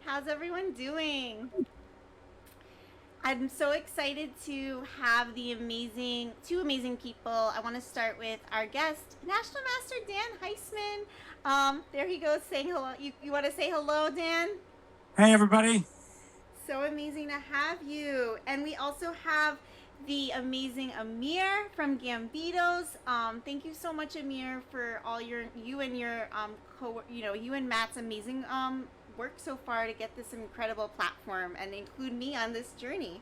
How's everyone doing? I'm so excited to have two amazing people. I want to start with our guest, National Master Dan Heisman. There he goes saying hello. You want to say hello, Dan? Hey, everybody. So amazing to have you. And we also have the amazing Amir from Gambitos. Thank you so much, Amir, for all you and your you and Matt's amazing work so far to get this incredible platform and include me on this journey.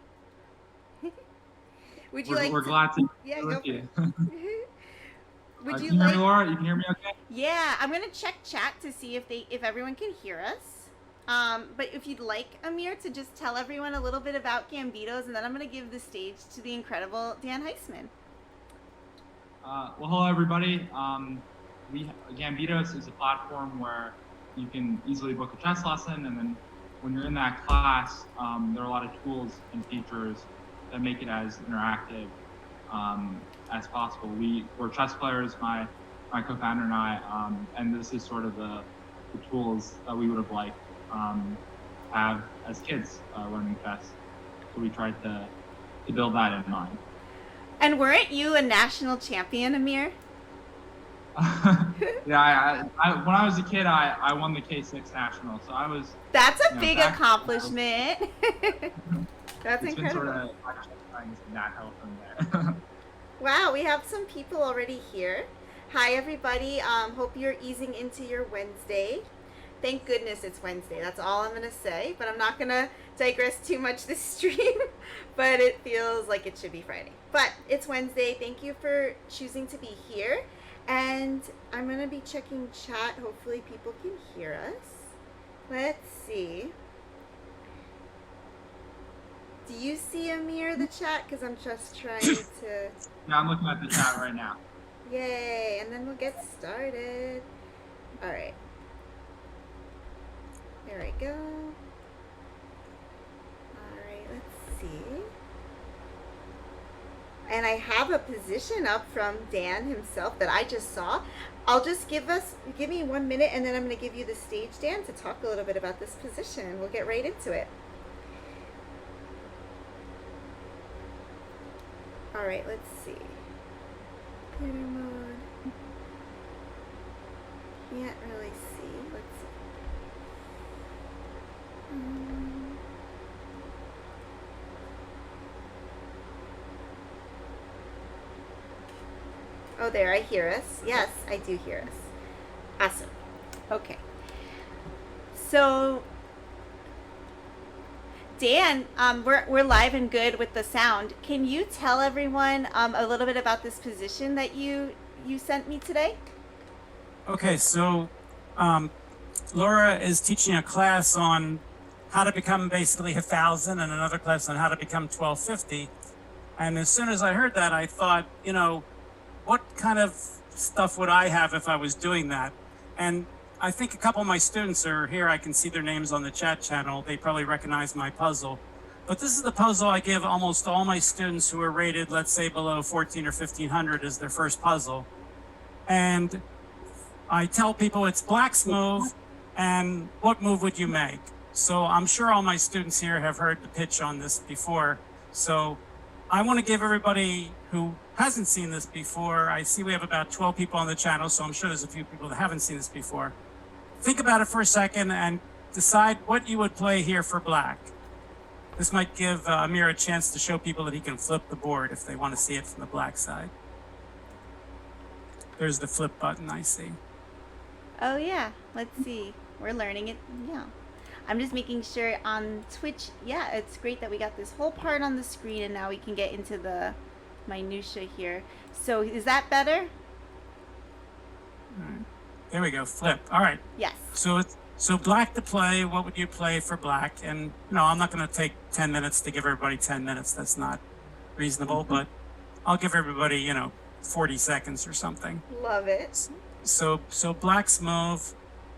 Would you We're like to? glad to Yeah, be go with for you. it. Would Can you you hear me, like? Laura? You can hear me okay? Yeah, I'm gonna check chat to see if everyone can hear us. But if you'd like, Amir, to just tell everyone a little bit about Gambitos, and then I'm gonna give the stage to the incredible Dan Heisman. Well, hello, everybody. Gambitos is a platform where you can easily book a chess lesson, and then when you're in that class, there are a lot of tools and features that make it as interactive as possible. We're chess players, my co-founder and I, and this is sort of the tools that we would have liked have as kids learning chess. So we tried to build that in mind. And weren't you a national champion, Amir? Yeah, when I was a kid, I won the K6 national, so I was, That's a big back. accomplishment. That's It's been sort incredible. of trying that help from there. Wow, we have some people already here. Hi, everybody. Hope you're easing into your Wednesday. Thank goodness it's Wednesday. That's all I'm going to say. But I'm not going to digress too much this stream. But it feels like it should be Friday. But it's Wednesday. Thank you for choosing to be here. And I'm going to be checking chat. Hopefully, people can hear us. Let's see. Do you see Amir the chat? Because I'm just trying to. Yeah, I'm looking at the chat right now. Yay! And then we'll get started. All right. There we go. All right, let's see. And I have a position up from Dan himself that I just saw. I'll just give me 1 minute, and then I'm going to give you the stage, Dan, to talk a little bit about this position. We'll get right into it. All right, let's see. Theater mode. Can't really see. Let's see. Oh, there, I hear us. Yes, I do hear us. Awesome. Okay. So, Dan, we're live and good with the sound. Can you tell everyone a little bit about this position that you sent me today? Okay, so Laura is teaching a class on how to become basically 1,000 and another class on how to become 1,250. And as soon as I heard that, I thought, what kind of stuff would I have if I was doing that? And I think a couple of my students are here. I can see their names on the chat channel. They probably recognize my puzzle. But this is the puzzle I give almost all my students who are rated, let's say, below 14 or 1,500 as their first puzzle. And I tell people it's black's move, and what move would you make? So I'm sure all my students here have heard the pitch on this before. So I want to give everybody who hasn't seen this before, I see we have about 12 people on the channel, so I'm sure there's a few people that haven't seen this before. Think about it for a second and decide what you would play here for black. This might give Amir a chance to show people that he can flip the board if they want to see it from the black side. There's the flip button, I see. Oh yeah, let's see. We're learning it. Yeah. I'm just making sure on Twitch. Yeah, it's great that we got this whole part on the screen, and now we can get into the minutia here. So is that better? All right. There we go. Flip. All right. Yes. So black to play. What would you play for black? And no, I'm not going to take 10 minutes to give everybody 10 minutes. That's not reasonable. But I'll give everybody 40 seconds or something. Love it. So black's move.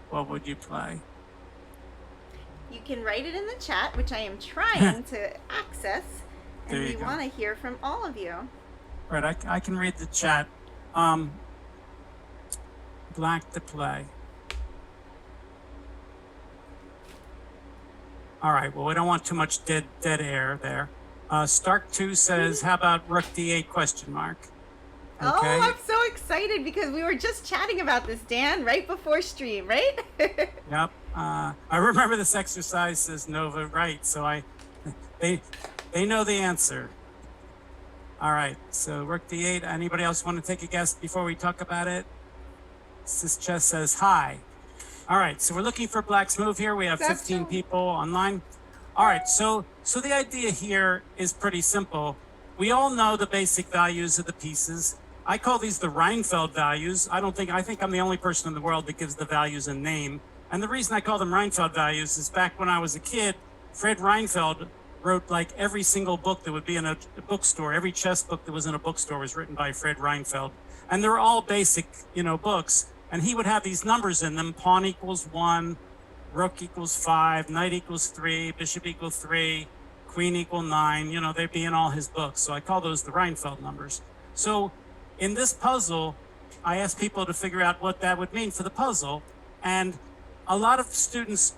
What would you play? You can write it in the chat, which I am trying to access, and we want to hear from all of you. Right, I can read the chat. Black to play. All right, well, we don't want too much dead air there. Stark 2 says, how about rook d8 question mark? Oh, Okay. I'm so excited because we were just chatting about this, Dan, right before stream, right? Yep. I remember this exercise, says Nova, right? So they know the answer. All right, so rook d8. Anybody else want to take a guess before we talk about it? Sis Chess says hi. All right, so we're looking for Black's move here. We have 15 people online. All right, so the idea here is pretty simple. We all know the basic values of the pieces. I call these the Reinfeld values. I think I'm the only person in the world that gives the values a name. And the reason I call them Reinfeld values is back when I was a kid, Fred Reinfeld wrote like every single book that would be in a bookstore. Every chess book that was in a bookstore was written by Fred Reinfeld. And they're all basic, books. And he would have these numbers in them: pawn equals 1, rook equals 5, knight equals 3, bishop equals 3, queen equal 9. They'd be in all his books. So I call those the Reinfeld numbers. So in this puzzle, I asked people to figure out what that would mean for the puzzle. And a lot of students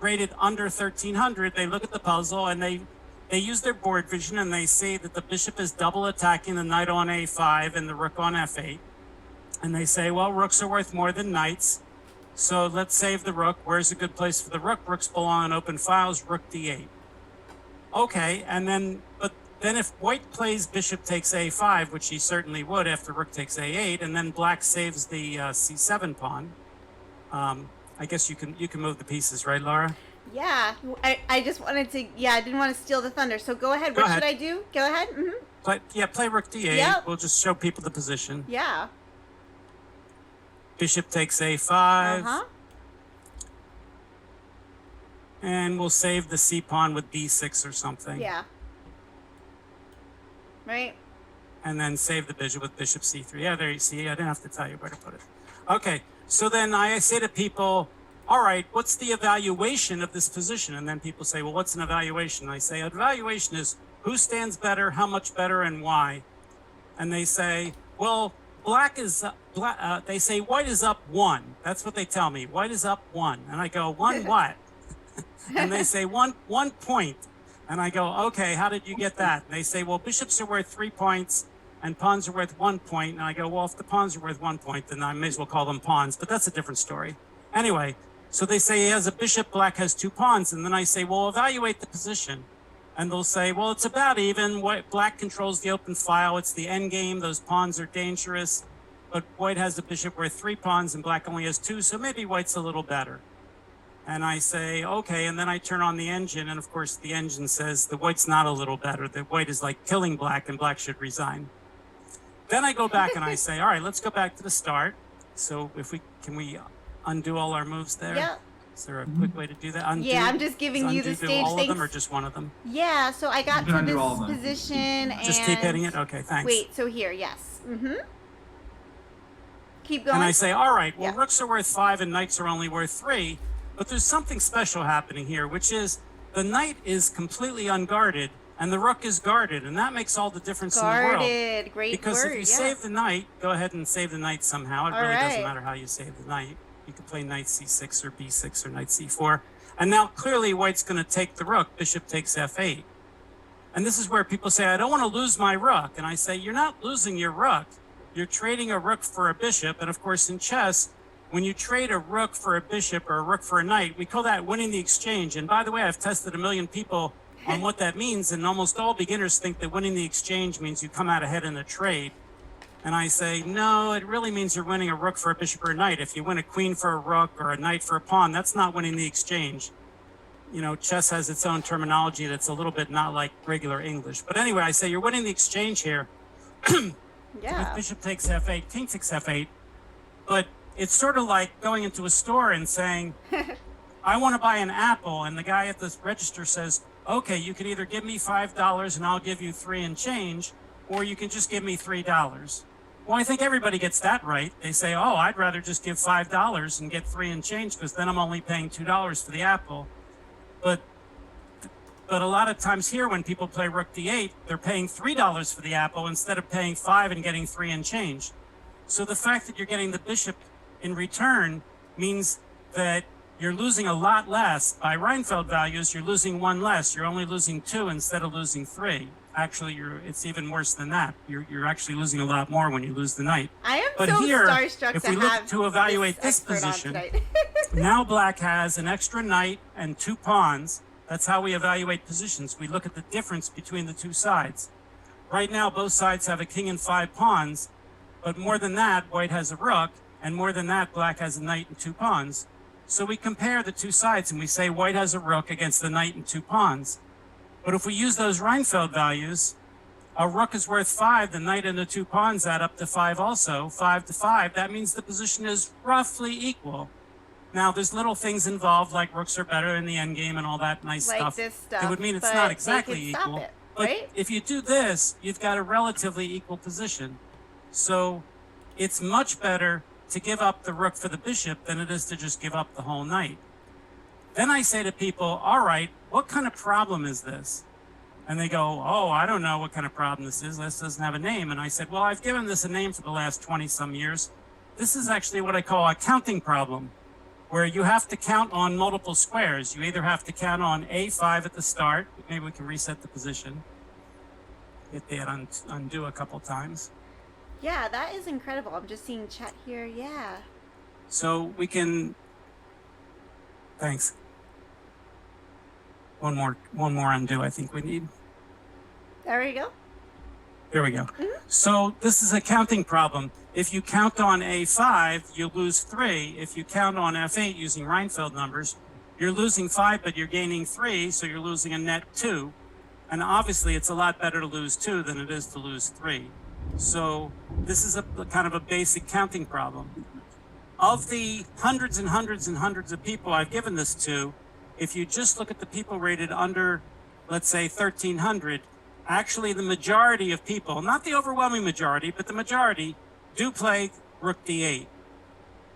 rated under 1300, they look at the puzzle and they use their board vision and they see that the bishop is double attacking the knight on a5 and the rook on f8. And they say, well, rooks are worth more than knights, so let's save the rook. Where's a good place for the rook? Rooks belong in open files, rook d8. Okay, but then if white plays bishop takes a5, which he certainly would after rook takes a8, and then black saves the c7 pawn, I guess you can move the pieces, right, Laura? Yeah, I just wanted to, I didn't want to steal the thunder, so go ahead. What should I do? Go ahead. Play rook d8. Yep. We'll just show people the position. Yeah. Bishop takes a5. Uh-huh. And we'll save the c pawn with b6 or something. Yeah. Right. And then save the bishop with bishop c3. Yeah, there you see. I didn't have to tell you where to put it. Okay, so then I say to people, all right, what's the evaluation of this position? And then people say, well, what's an evaluation? I say, evaluation is who stands better, how much better, and why. And they say, well, they say white is up 1. That's what they tell me. White is up 1. And I go, 1 what? And they say, one point. And I go, okay, how did you get that? And they say, well, bishops are worth 3 points and pawns are worth 1 point. And I go, well, if the pawns are worth 1 point, then I may as well call them pawns. But that's a different story. Anyway, so they say he has a bishop, black has 2 pawns. And then I say, well, evaluate the position. And they'll say, well, it's about even. Black controls the open file. It's the end game. Those pawns are dangerous. But white has a bishop worth 3 pawns and black only has 2. So maybe white's a little better. And I say, okay. And then I turn on the engine. And of course, the engine says the white's not a little better. The white is like killing black and black should resign. Then I go back and I say, all right, let's go back to the start. So can we undo all our moves there? Yeah. Is there a quick way to do that? Undo, yeah, I'm just giving you the stage. All of them or just one of them? Yeah, so I got to this position and... Just keep hitting it? Okay, thanks. Wait, so here, yes. Mm-hmm. Keep going. And I say, all right, well, yeah. Rooks are worth 5 and knights are only worth 3. But there's something special happening here, which is the knight is completely unguarded and the rook is guarded. And that makes all the difference in the world. Guarded, great because word, if you save the knight, go ahead and save the knight somehow. It really doesn't matter how you save the knight. You can play knight c6 or b6 or knight c4. And now clearly white's going to take the rook. Bishop takes f8. And this is where people say, I don't want to lose my rook. And I say, you're not losing your rook. You're trading a rook for a bishop. And of course, in chess, when you trade a rook for a bishop or a rook for a knight, we call that winning the exchange. And by the way, I've tested 1 million people on what that means. And almost all beginners think that winning the exchange means you come out ahead in a trade. And I say, no, it really means you're winning a rook for a bishop or a knight. If you win a queen for a rook or a knight for a pawn, that's not winning the exchange. You know, chess has its own terminology that's a little bit not like regular English. But anyway, I say you're winning the exchange here. Yeah. With bishop takes f8, king takes f8. But it's sort of like going into a store and saying, I want to buy an apple. And the guy at the register says, okay, you can either give me $5 and I'll give you 3 and change, or you can just give me $3. Well, I think everybody gets that right. They say, oh, I'd rather just give $5 and get 3 and change because then I'm only paying $2 for the apple. But a lot of times here when people play rook d8, they're paying $3 for the apple instead of paying 5 and getting 3 and change. So the fact that you're getting the bishop in return means that you're losing a lot less. By Reinfeld values, you're losing 1 less. You're only losing 2 instead of losing 3. Actually, it's even worse than that. You're actually losing a lot more when you lose the knight. I am But so here, starstruck if to we look have to evaluate this expert on position, tonight. now black has an extra knight and 2 pawns. That's how we evaluate positions. We look at the difference between the 2 sides. Right now, both sides have a king and 5 pawns, but more than that, white has a rook, and more than that, black has a knight and 2 pawns. So we compare the 2 sides and we say white has a rook against the knight and 2 pawns. But if we use those Reinfeld values, a rook is worth 5, the knight and the 2 pawns add up to 5 also, 5 to 5. That means the position is roughly equal. Now, there's little things involved, like rooks are better in the endgame and all that nice like stuff. this stuff. It would mean it's but not they exactly could equal. Stop it, right? But if you do this, you've got a relatively equal position. So it's much better to give up the rook for the bishop than it is to just give up the whole knight. Then I say to people, all right, what kind of problem is this? And they go, oh, I don't know what kind of problem this is. This doesn't have a name. And I said, well, I've given this a name for the last 20 some years. This is actually what I call a counting problem, where you have to count on multiple squares. You either have to count on A5 at the start. Maybe we can reset the position. Hit that undo a couple times. Yeah, that is incredible. I'm just seeing chat here. Yeah. So we can, thanks. One more undo I think we need. There we go. There we go. Mm-hmm. So this is a counting problem. If you count on A5, you lose 3. If you count on F8 using Reinfeld numbers, you're losing 5, but you're gaining 3, so you're losing a net 2. And obviously, it's a lot better to lose 2 than it is to lose 3. So this is a kind of a basic counting problem. Of the hundreds and hundreds and hundreds of people I've given this to, if you just look at the people rated under, let's say, 1,300, actually the majority of people, not the overwhelming majority, but the majority, do play rook d8.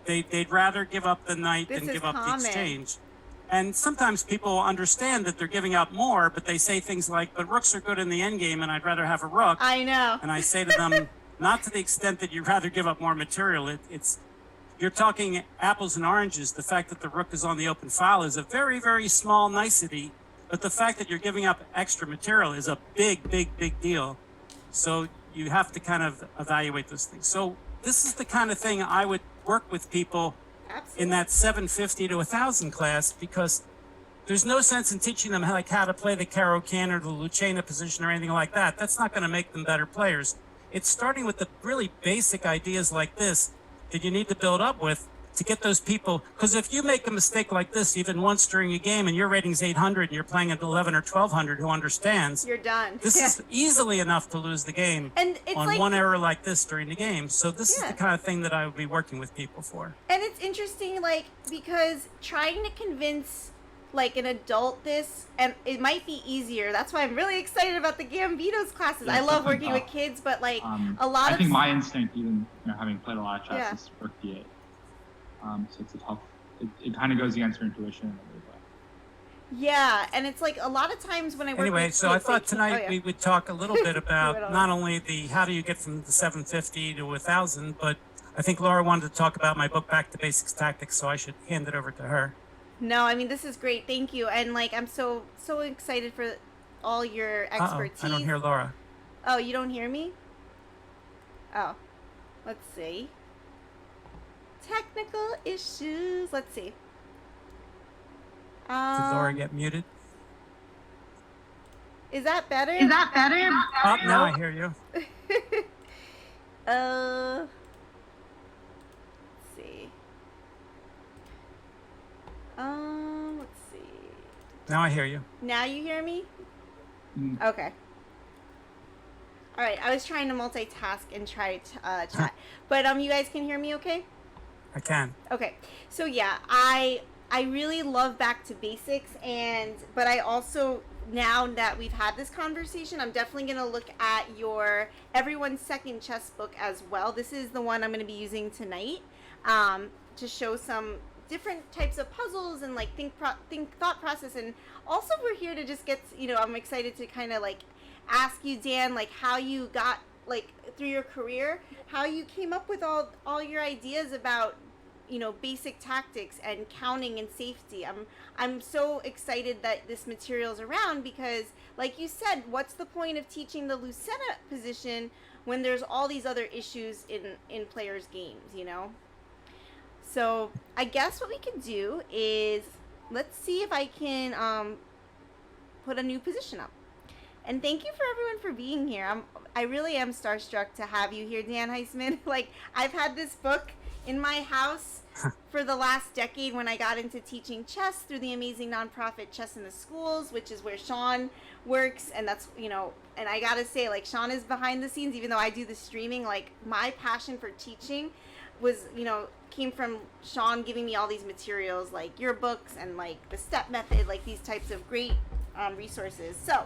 They'd rather give up the knight than give up the exchange. And sometimes people understand that they're giving up more, but they say things like, but rooks are good in the endgame and I'd rather have a rook. I know. And I say to them, not to the extent that you'd rather give up more material. You're talking apples and oranges. The fact that the rook is on the open file is a very, very small nicety, but the fact that you're giving up extra material is a big, big, big deal. So you have to kind of evaluate those things. So this is the kind of thing I would work with people in that 750 to 1,000 class, because there's no sense in teaching them how to play the Caro-Can or the Lucena position or anything like that. That's not going to make them better players. It's starting with the really basic ideas like this that you need to build up with to get those people. Because if you make a mistake like this even once during a game and your rating's 800 and you're playing at 11 or 1200 who understands, you're done. This is easily enough to lose the game and it's on like, one error like this during the game. So this is the kind of thing that I would be working with people for. And it's interesting, like, because trying to convince like an adult this, and it might be easier. That's why I'm really excited about the Gambitos classes. I love working with kids, but like I think my instinct, even having played a lot of chess, is rook d8. So it's a tough. It kind of goes against your intuition in a weird way. Yeah, and it's like a lot of times when I work with so kids, I thought tonight we would talk a little bit about not only how do you get from the 750 to 1,000, but I think Laura wanted to talk about my book Back to Basics Tactics, so I should hand it over to her. No, I mean, this is great. Thank you. And like, I'm so excited for all your expertise. I don't hear Laura. Oh, you don't hear me? Oh, let's see. Technical issues. Let's see. Did Laura get muted? Is that better? Oh, now I hear you. Let's see. Let's see. Now I hear you. Now you hear me? Mm. Okay. All right. I was trying to multitask and try to chat, but you guys can hear me, okay? I can. Okay. So yeah, I really love Back to Basics, but I also, now that we've had this conversation, I'm definitely going to look at your Everyone's Second Chess book as well. This is the one I'm going to be using tonight to show some different types of puzzles and like think thought process. And also we're here to just get, I'm excited to kind of like ask you, Dan, like how you got like through your career, how you came up with all your ideas about basic tactics and counting and safety. I'm so excited that this material's around because, like you said, what's the point of teaching the lieutenant position when there's all these other issues in players' games, So I guess what we can do is let's see if I can put a new position up. And thank you for everyone for being here. I really am starstruck to have you here, Dan Heisman. Like, I've had this book in my house for the last decade when I got into teaching chess through the amazing nonprofit Chess in the Schools, which is where Sean works. And that's, and I gotta say, like, Sean is behind the scenes, even though I do the streaming. Like, my passion for teaching was, came from Sean giving me all these materials, like your books and like the step method, like these types of great resources. So,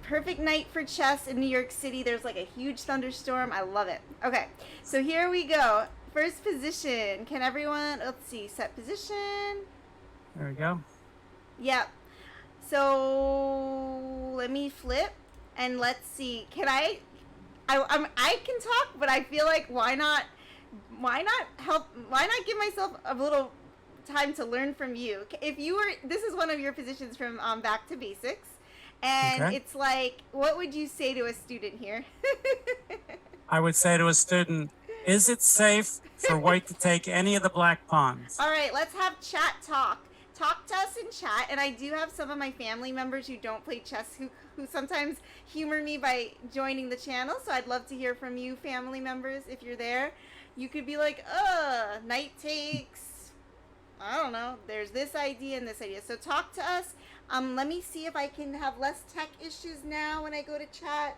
perfect night for chess in New York City. There's like a huge thunderstorm. I love it. Okay, so here we go. First position. Can everyone, let's see, set position. There we go. Yep. So let me flip and let's see. Can I can talk, but I feel like why not give myself a little time to learn from you? This is one of your positions from Back to Basics. And okay. It's like, what would you say to a student here? I would say to a student, is it safe for white to take any of the black pawns? All right, let's have chat talk. Talk to us in chat. And I do have some of my family members who don't play chess who sometimes humor me by joining the channel. So I'd love to hear from you, family members, if you're there. You could be like, knight takes, I don't know, there's this idea and this idea. So talk to us. Let me see if I can have less tech issues now when I go to chat.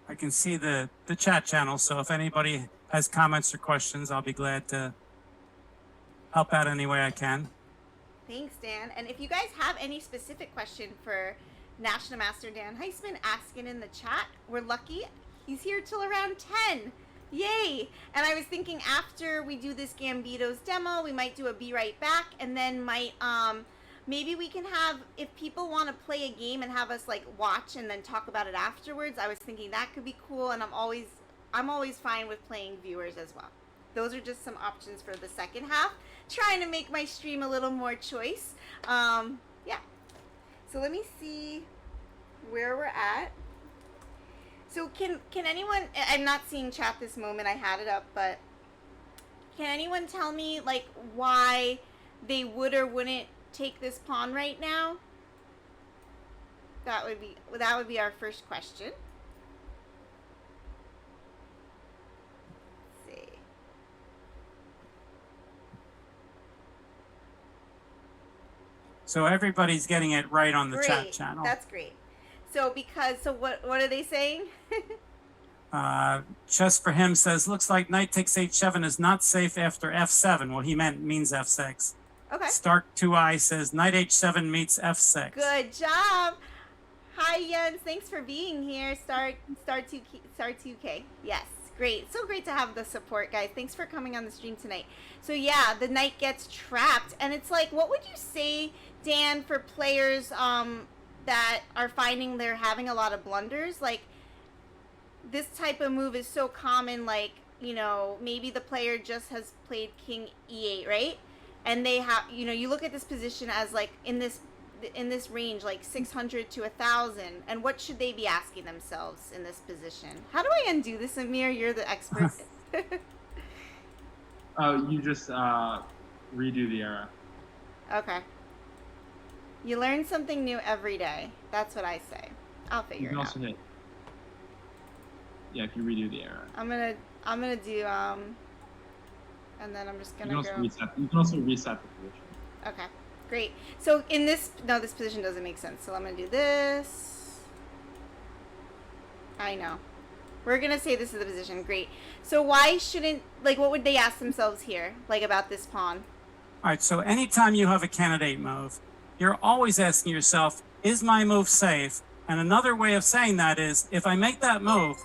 I can see the chat channel, so if anybody has comments or questions, I'll be glad to help out any way I can. Thanks, Dan. And if you guys have any specific question for National Master Dan Heisman, ask it in the chat. We're lucky. He's here till around 10. Yay! And I was thinking after we do this Gambitos demo, we might do a Be Right Back, and then maybe we can have, if people want to play a game and have us like watch and then talk about it afterwards, I was thinking that could be cool, and I'm always fine with playing viewers as well. Those are just some options for the second half. Trying to make my stream a little more choice. Yeah. So let me see where we're at. So can anyone, I'm not seeing chat this moment, I had it up, but can anyone tell me like why they would or wouldn't take this pawn right now? That would be our first question. Let's see. So everybody's getting it right on the Great. Chat channel. That's great. So what are they saying? Chess for him says, looks like knight takes h7 is not safe after f7. Well, he means f6. Okay. Stark 2i says knight h7 meets f6. Good job. Hi Jens, thanks for being here. Star 2K. Yes, great. So great to have the support, guys. Thanks for coming on the stream tonight. So yeah, the knight gets trapped, and it's like, what would you say, Dan, for players that are finding they're having a lot of blunders? Like, this type of move is so common, like, maybe the player just has played king e8, right? And they have, you look at this position as like in this range, like 600 to 1,000, and what should they be asking themselves in this position? How do I undo this, Amir? You're the expert. You just redo the era. Okay. You learn something new every day. That's what I say. I'll figure it out. You can also hit. Yeah, if you redo the era. I'm gonna do and then I'm just gonna go. You can also reset the position. Okay, great. So in this position doesn't make sense. So I'm gonna do this. I know. We're gonna say this is the position. Great. So why shouldn't, like, what would they ask themselves here, like, about this pawn? All right. So anytime you have a candidate move, you're always asking yourself, is my move safe? And another way of saying that is, if I make that move,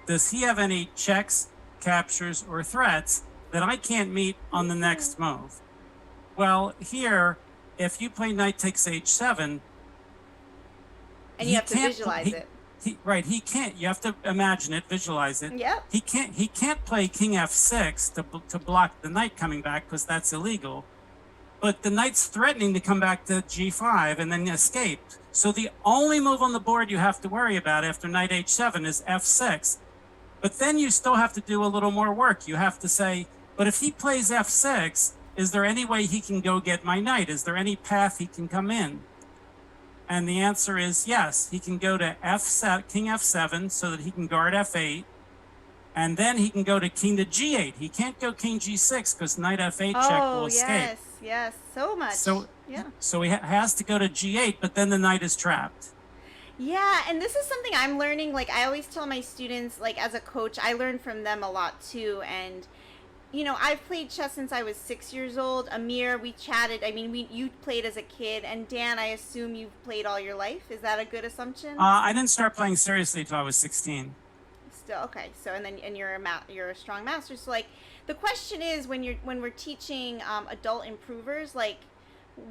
does he have any checks, captures, or threats that I can't meet on the next move? Well, here, if you play knight takes h7, and you have to visualize it. He can't. You have to imagine it, visualize it. Yep. He can't play king f6 to block the knight coming back because that's illegal. But the knight's threatening to come back to g5 and then escape. So the only move on the board you have to worry about after knight h7 is f6. But then you still have to do a little more work. You have to say, but if he plays f6, is there any way he can go get my knight? Is there any path he can come in? And the answer is yes. He can go to king f7 so that he can guard f8. And then he can go to king to g8. He can't go king g6 because knight f8 check will escape. Yes, so much. So he has to go to g8, but then the knight is trapped. Yeah, and this is something I'm learning. Like, I always tell my students, like, as a coach, I learn from them a lot too. And you know, I've played chess since I was 6 years old. Amir, we chatted. I mean, you played as a kid, and Dan, I assume you've played all your life. Is that a good assumption? I didn't start playing seriously until I was 16. Still okay. So and you're a strong master. So like, the question is when we're teaching adult improvers, like,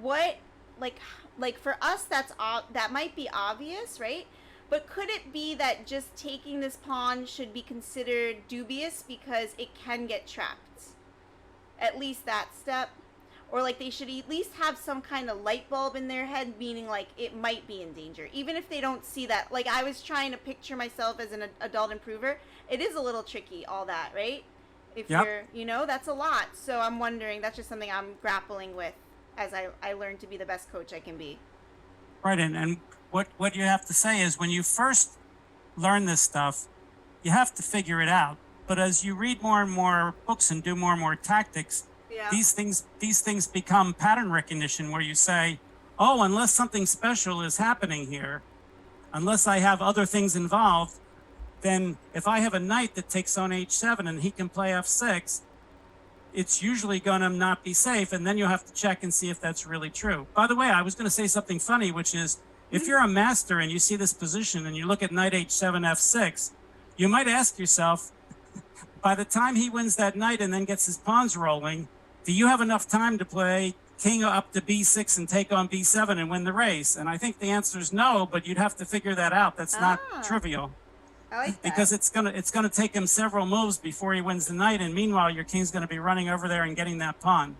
what like for us that might be obvious, right? But could it be that just taking this pawn should be considered dubious because it can get trapped? At least that step. Or like they should at least have some kind of light bulb in their head, meaning like it might be in danger. Even if they don't see that. Like I was trying to picture myself as an adult improver. It is a little tricky, all that, right? If you're, you know, that's a lot. So I'm wondering, that's just something I'm grappling with as I learn to be the best coach I can be. Right, and what you have to say is when you first learn this stuff, you have to figure it out. But as you read more and more books and do more and more tactics, these things become pattern recognition where you say, oh, unless something special is happening here, unless I have other things involved, then if I have a knight that takes on h7 and he can play f6, it's usually going to not be safe, and then you'll have to check and see if that's really true. By the way, I was going to say something funny, which is if you're a master and you see this position and you look at knight h7, f6, you might ask yourself, by the time he wins that knight and then gets his pawns rolling, do you have enough time to play king up to b6 and take on b7 and win the race? And I think the answer is no, but you'd have to figure that out. That's not trivial. I like that. Because it's gonna take him several moves before he wins the knight, and meanwhile your king's gonna be running over there and getting that pawn.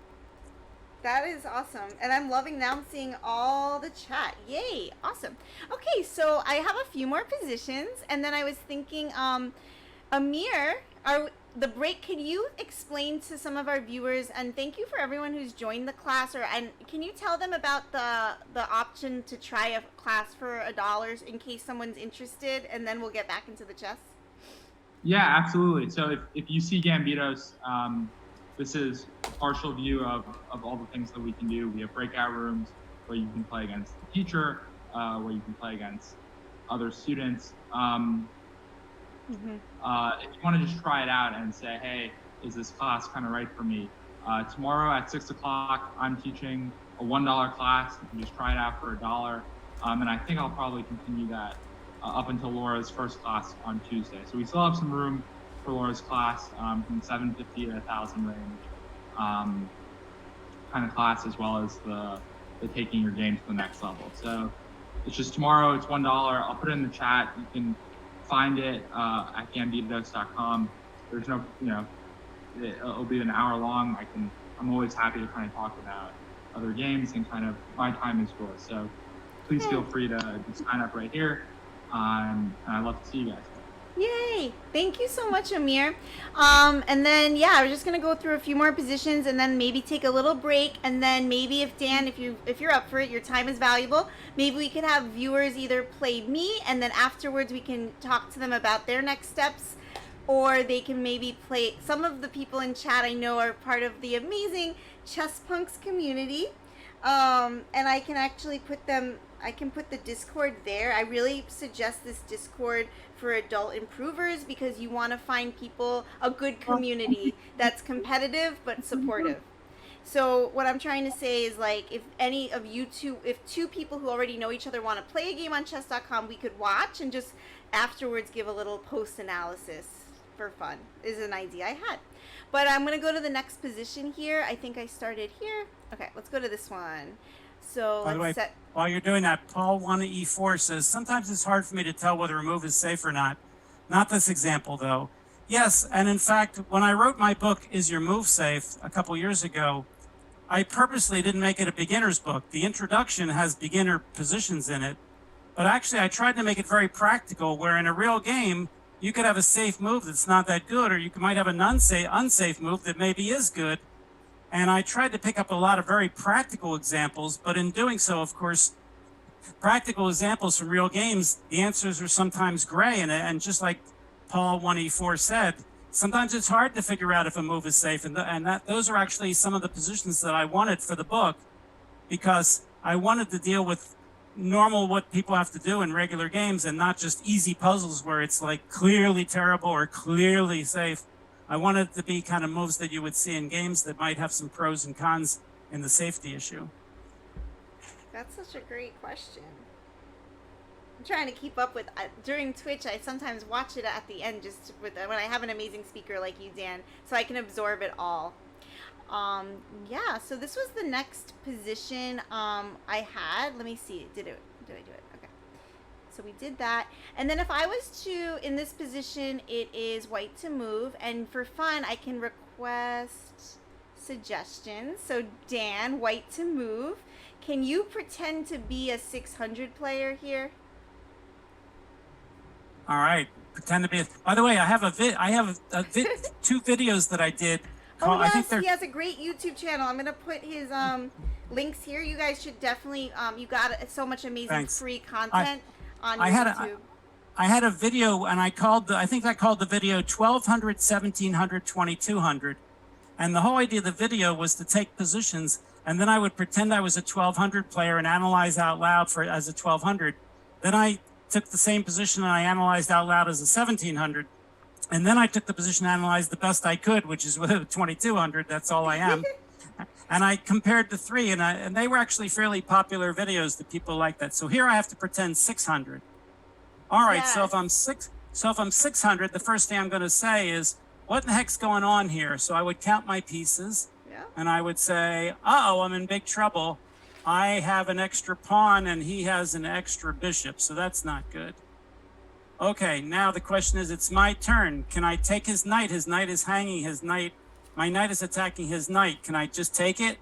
That is awesome, and I'm loving now. I'm seeing all the chat. Yay, awesome. Okay, so I have a few more positions, and then I was thinking, Amir, the break. Can you explain to some of our viewers, and thank you for everyone who's joined the class, and can you tell them about the option to try a class for $1 in case someone's interested, and then we'll get back into the chess? Yeah, absolutely. So if you see Gambitos, this is a partial view of all the things that we can do. We have breakout rooms where you can play against the teacher, where you can play against other students. If you want to just try it out and say, hey, is this class kind of right for me? Tomorrow at 6 o'clock, I'm teaching a $1 class. You can just try it out for $1. And I think I'll probably continue that up until Laura's first class on Tuesday. So we still have some room for Laura's class from 750 to 1,000 range kind of class, as well as the taking your game to the next level. So it's just tomorrow, it's $1. I'll put it in the chat. You can find it at gambitos.com. There's no, it'll be an hour long. I'm always happy to kind of talk about other games, and kind of my time is yours. So please feel free to sign up right here. And I'd love to see you guys. Yay! Thank you so much, Amir. And then, we're just gonna go through a few more positions, and then maybe take a little break, and then maybe if Dan, if you're up for it, your time is valuable. Maybe we could have viewers either play me, and then afterwards we can talk to them about their next steps, or they can maybe play. Some of the people in chat I know are part of the amazing Chess Punks community, and I can actually put them. I can put the Discord there. I really suggest this Discord for adult improvers because you want to find people, a good community that's competitive but supportive. So what I'm trying to say is, like, if any of you if two people who already know each other want to play a game on chess.com, we could watch and just afterwards give a little post analysis for fun, is an idea I had. But I'm going to go to the next position here. I think I started here. Okay, let's go to this one. So By the way, let's set. while you're doing that, Paul 1 E4 says, sometimes it's hard for me to tell whether a move is safe or not. Not this example, though. Yes, and in fact, when I wrote my book, Is Your Move Safe, a couple years ago, I purposely didn't make it a beginner's book. The introduction has beginner positions in it, but actually I tried to make it very practical, where in a real game, you could have a safe move that's not that good, or you might have an unsafe move that maybe is good. And I tried to pick up a lot of very practical examples, but in doing so, of course, practical examples from real games, the answers are sometimes gray. And just like Paul 1E4 said, sometimes it's hard to figure out if a move is safe. And those are actually some of the positions that I wanted for the book, because I wanted to deal with normal what people have to do in regular games and not just easy puzzles where it's like clearly terrible or clearly safe. I wanted it to be kind of moves that you would see in games that might have some pros and cons in the safety issue. That's such a great question. I'm trying to keep up with during Twitch. I sometimes watch it at the end just with when I have an amazing speaker like you, Dan, so I can absorb it all. Yeah. So this was the next position I had. Let me see. Did I do it? Okay. So we did that, and then if I was to in this position, it is white to move, and for fun, I can request suggestions. So Dan, white to move. Can you pretend to be a 600 player here? All right, pretend to be. By the way, I have two videos that I did. Oh yes, he has a great YouTube channel. I'm gonna put his links here. You guys should definitely you got so much amazing free content on YouTube. I had a video, and I called the video 1200, 1700, 2200, and the whole idea of the video was to take positions, and then I would pretend I was a 1200 player and analyze out loud as a 1200. Then I took the same position and I analyzed out loud as a 1700. And then I took the position and analyzed the best I could, which is with a 2200. That's all I am. And I compared the three, and they were actually fairly popular videos that people like that. So here I have to pretend 600. All right. Yes. So if I'm 600, the first thing I'm going to say is, what in the heck's going on here? So I would count my pieces, and I would say, uh-oh, I'm in big trouble. I have an extra pawn and he has an extra bishop, so that's not good. Okay, now the question is, it's my turn. Can I take his knight? His knight is hanging. My knight is attacking his knight. Can I just take it?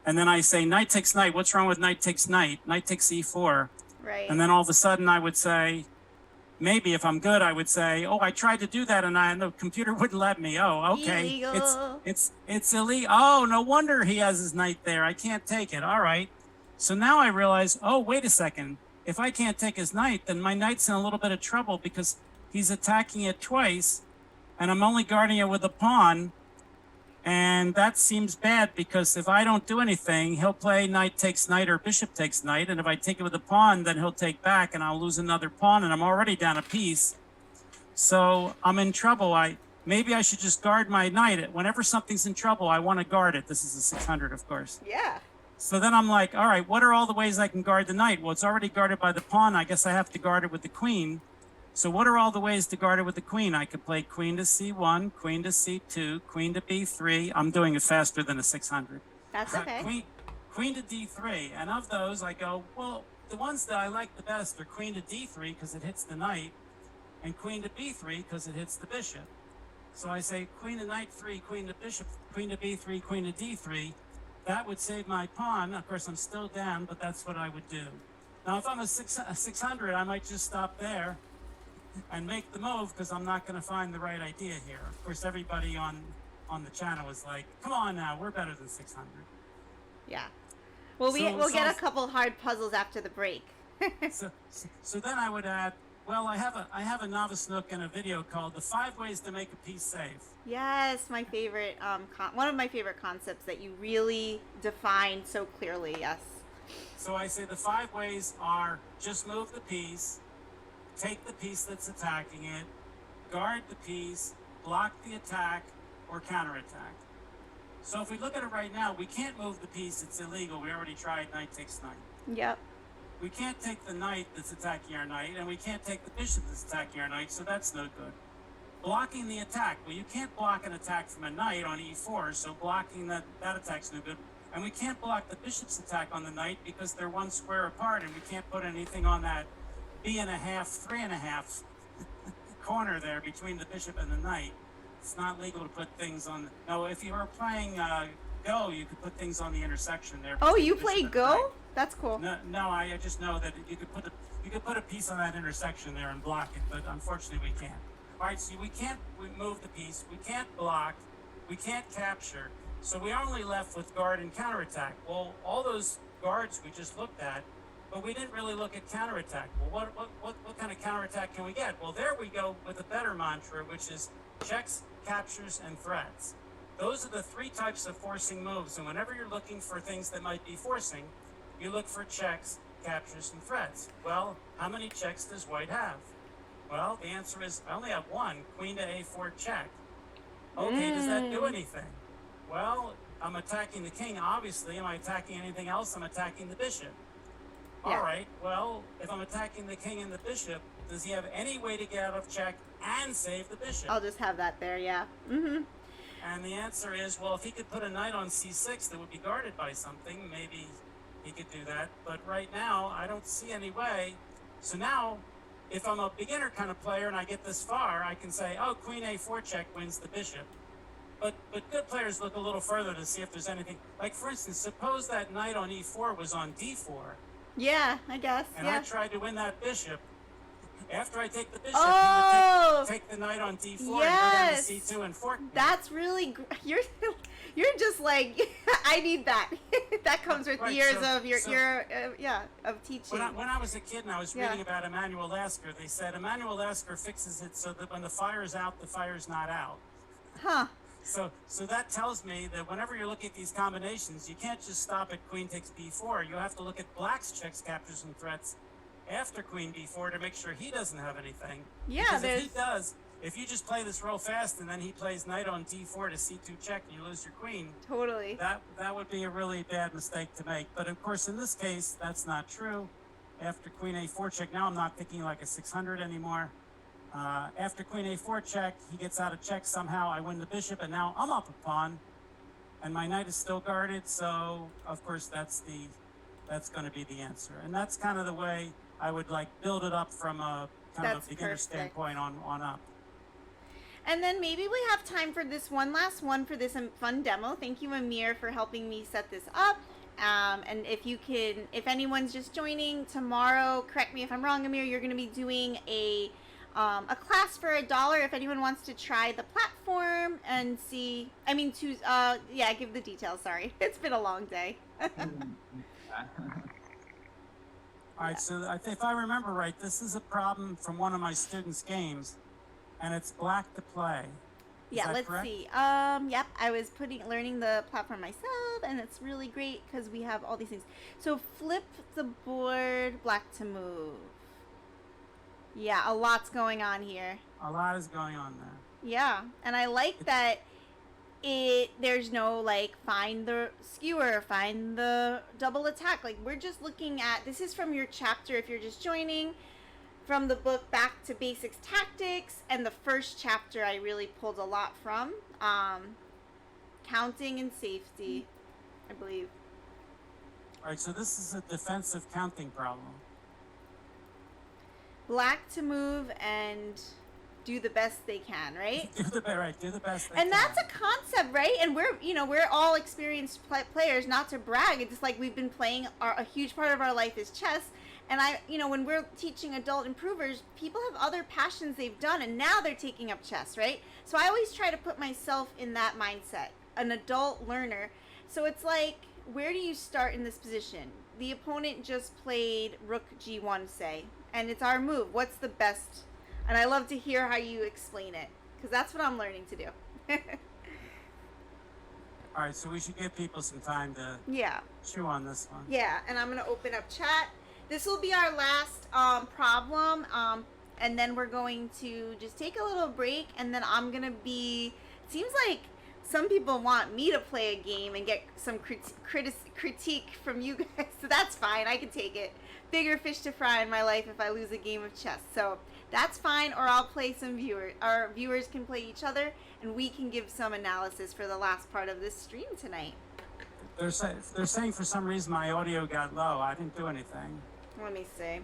And then I say, knight takes knight. What's wrong with knight takes knight? Knight takes e4. Right. And then all of a sudden I would say, maybe if I'm good, I would say, oh, I tried to do that and the computer wouldn't let me. Oh, okay. Illegal. It's illegal. Oh, no wonder he has his knight there. I can't take it. All right. So now I realize, oh, wait a second. If I can't take his knight, then my knight's in a little bit of trouble because he's attacking it twice and I'm only guarding it with a pawn. And that seems bad because if I don't do anything, he'll play knight takes knight or bishop takes knight. And if I take it with a pawn, then he'll take back and I'll lose another pawn and I'm already down a piece. So I'm in trouble. Maybe I should just guard my knight. Whenever something's in trouble, I want to guard it. This is a 600, of course. Yeah. So then I'm like, all right, what are all the ways I can guard the knight? Well, it's already guarded by the pawn. I guess I have to guard it with the queen. So what are all the ways to guard it with the queen? I could play queen to c1, queen to c2, queen to b3. I'm doing it faster than a 600. That's okay. Queen to d3. And of those, I go, well, the ones that I like the best are queen to d3 because it hits the knight, and queen to b3 because it hits the bishop. So I say queen to knight 3, queen to bishop, queen to b3, queen to d3. That would save my pawn. Of course, I'm still down, but that's what I would do. Now, if I'm a 600, I might just stop there and make the move because I'm not going to find the right idea here. Of course, everybody on the channel is like, come on now, we're better than 600. Yeah. Well, we'll get a couple hard puzzles after the break. so then I would add, well, I have a novice nook and a video called The 5 Ways to Make a Piece Safe. Yes, my favorite, one of my favorite concepts that you really define so clearly, yes. So I say the 5 ways are just move the piece, take the piece that's attacking it, guard the piece, block the attack, or counterattack. So if we look at it right now, we can't move the piece, it's illegal. We already tried knight takes knight. Yep. We can't take the knight that's attacking our knight, and we can't take the bishop that's attacking our knight, so that's no good. Blocking the attack. Well, you can't block an attack from a knight on e4, so blocking that attack's no good. And we can't block the bishop's attack on the knight because they're one square apart, and we can't put anything on that b1/2, 3.5 corner there between the bishop and the knight. It's not legal to put things on. No, if you were playing Go, you could put things on the intersection there. Oh, between you the play bishop and the Go? knight. That's cool. No, I just know that you could put a piece on that intersection there and block it, but unfortunately we can't. All right, so we can't move the piece, we can't block, we can't capture, so we're only left with guard and counterattack. Well, all those guards we just looked at, but we didn't really look at counterattack. Well, what kind of counterattack can we get? Well, there we go with a better mantra, which is checks, captures, and threats. Those are the three types of forcing moves, and whenever you're looking for things that might be forcing, you look for checks, captures, and threats. Well, how many checks does white have? Well, the answer is I only have one, queen to a4 check. Okay, does that do anything? Well, I'm attacking the king, obviously. Am I attacking anything else? I'm attacking the bishop. Yeah. All right, well, if I'm attacking the king and the bishop, does he have any way to get out of check and save the bishop? I'll just have that there, yeah. Mm-hmm. And the answer is, well, if he could put a knight on c6 that would be guarded by something, maybe he could do that. But right now, I don't see any way. So now, if I'm a beginner kind of player and I get this far, I can say, oh, queen a4 check wins the bishop. But good players look a little further to see if there's anything. Like, for instance, suppose that knight on e4 was on d4. Yeah, I guess, And yeah. I tried to win that bishop. After I take the bishop, Oh! he would take the knight on d4 Yes! and go down to c2 and fork me. That's really you're just like I need that. That comes with Right, years so- of your of teaching. When I was a kid and I was Yeah. reading about Emanuel Lasker, they said Emanuel Lasker fixes it so that when the fire is out, the fire's not out. Huh. So that tells me that whenever you're looking at these combinations, you can't just stop at queen takes b4. You have to look at black's checks, captures, and threats after queen b4 to make sure he doesn't have anything. Yeah, Because there's if he does, if you just play this real fast and then he plays knight on d4 to c2 check and you lose your queen, totally. that would be a really bad mistake to make. But of course, in this case, that's not true. After queen a4 check, now I'm not thinking like a 600 anymore. After queen a4 check, he gets out of check somehow. I win the bishop, and now I'm up a pawn, and my knight is still guarded. So of course that's going to be the answer, and that's kind of the way I would like build it up from a kind of That's a beginner perfect. standpoint on up. And then maybe we have time for this one last one for this fun demo. Thank you, Amir, for helping me set this up. And if anyone's just joining tomorrow, correct me if I'm wrong, Amir, you're going to be doing a class for $1 if anyone wants to try the platform and see. I mean, give the details. Sorry, it's been a long day. All right, so if I remember right, this is a problem from one of my students' games, and it's black to play. Is that Let's correct? see. Yep, I was learning the platform myself, and it's really great because we have all these things. So flip the board, black to move. Yeah, a lot's going on here. A lot is going on there. Yeah, and I like that there's no like find the skewer, find the double attack. Like we're just looking at, this is from your chapter if you're just joining, from the book Back to Basics Tactics, and the first chapter I really pulled a lot from. Counting and safety, I believe. All right, so this is a defensive counting problem. Black to move and do the best they can, right? Do the best. And that's a concept, right? And we're all experienced players. Not to brag, it's just like we've been playing. A huge part of our life is chess. And when we're teaching adult improvers, people have other passions they've done, and now they're taking up chess, right? So I always try to put myself in that mindset, an adult learner. So it's like, where do you start in this position? The opponent just played rook g1, say, and it's our move. What's the best? And I love to hear how you explain it, because that's what I'm learning to do. All right, so we should give people some time to Yeah. chew on this one. Yeah, and I'm going to open up chat. This will be our last problem, and then we're going to just take a little break, and then I'm going to be... It seems like some people want me to play a game and get some critique from you guys, so that's fine. I can take it. Bigger fish to fry in my life if I lose a game of chess. So that's fine, or I'll play some viewers. Our viewers can play each other, and we can give some analysis for the last part of this stream tonight. they're saying for some reason my audio got low. I didn't do anything. Let me see.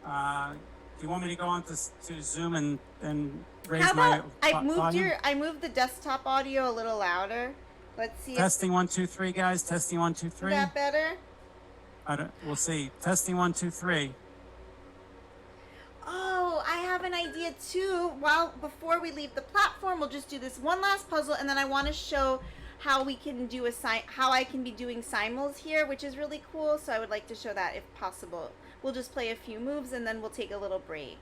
Do you want me to go on to Zoom and raise How my about I moved volume? I moved the desktop audio a little louder. Let's see. Testing 1 2 3, guys. Testing 1 2 Is 3. that better? We'll see. Testing 1 2 3. Oh, I have an idea too. Before we leave the platform, we'll just do this one last puzzle, and then I want to show how we can do how I can be doing simuls here, which is really cool. So I would like to show that if possible. We'll just play a few moves, and then we'll take a little break.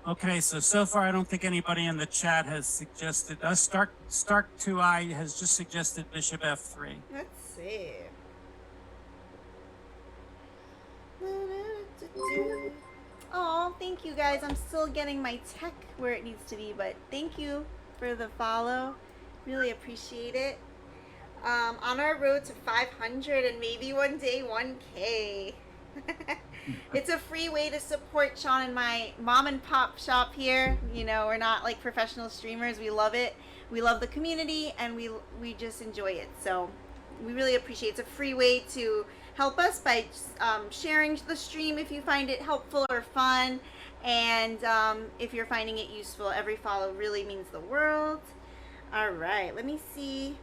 Okay, so far I don't think anybody in the chat has suggested. Stark2i has just suggested Bishop F3. Let's see. Oh, thank you guys. I'm still getting my tech where it needs to be, but thank you for the follow. Really appreciate it. On our road to 500 and maybe one day 1K. It's a free way to support Sean and my mom and pop shop here. You know, we're not like professional streamers. We love it. We love the community, and we just enjoy it. So we really appreciate it. It's a free way to help us by sharing the stream if you find it helpful or fun. And if you're finding it useful, every follow really means the world. All right, let me see.